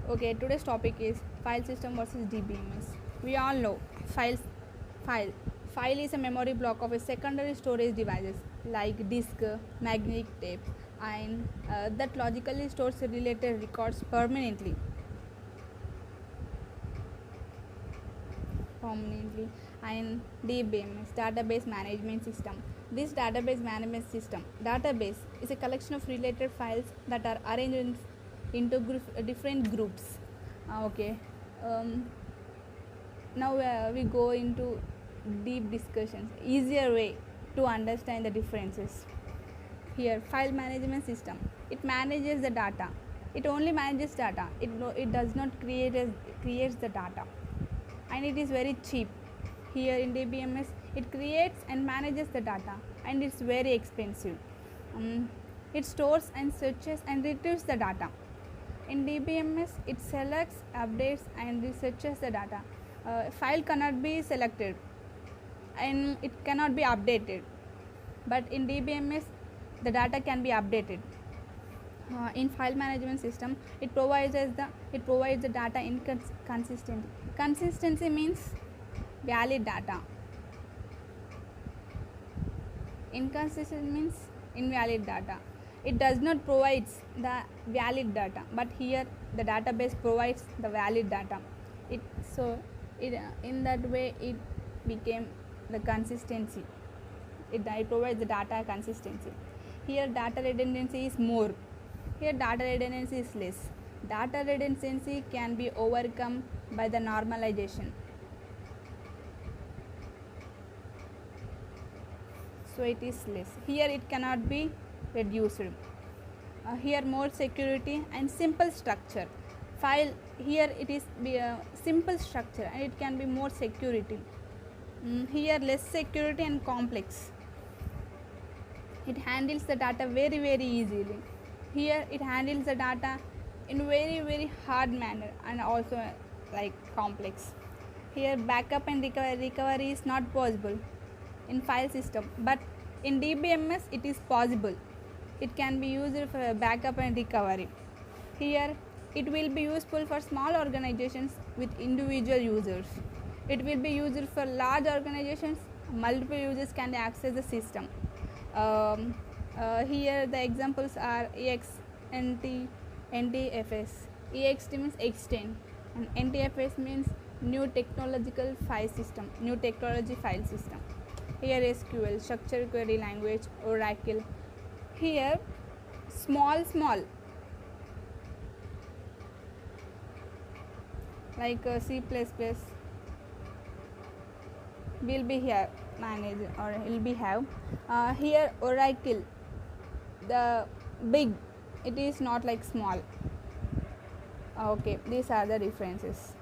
Okay, today's topic is file system versus DBMS. We all know file file is a memory block of a secondary storage devices like disk, magnetic tape, and that logically stores related records permanently. And DBMS, database management system. This database management system database is a collection of related files that are arranged into different groups. Okay. um, Now we go into deep discussions, easier way to understand the differences. Here, file management system, it manages the data. It only manages data. It does not creates the data, and it is very cheap. Here in DBMS, it creates and manages the data, and it's very expensive. It stores and searches and retrieves the data. In DBMS, it selects, updates, and researches the data. File cannot be selected and it cannot be updated, but in DBMS, the data can be updated. In file management system, it provides the data inconsistent. Consistency means valid data. Inconsistent means invalid data. It does not provide the valid data, but here the database provides the valid data. In that way it became the consistency. It provides the data consistency. Here data redundancy is more. Here data redundancy is less. Data redundancy can be overcome by the normalization. So it is less. Here it cannot be reduced. Here more security and simple structure. File here it is simple structure and it can be more security. Here less security and complex. It handles the data very easily. Here it handles the data in very hard manner and also like complex. Here backup and recovery is not possible in file system, but in DBMS it is possible. It can be used for backup and recovery. Here it will be useful for small organizations with individual users. It will be used for large organizations. Multiple users can access the system. Here the examples are EXT, NTFS. EXT means extend and NTFS means new technological file system, new technology file system. Here SQL, structured query language, Oracle. Here small like C++ will be here managed or will be have. Here Oracle, the big, it is not like small. Okay, these are the differences.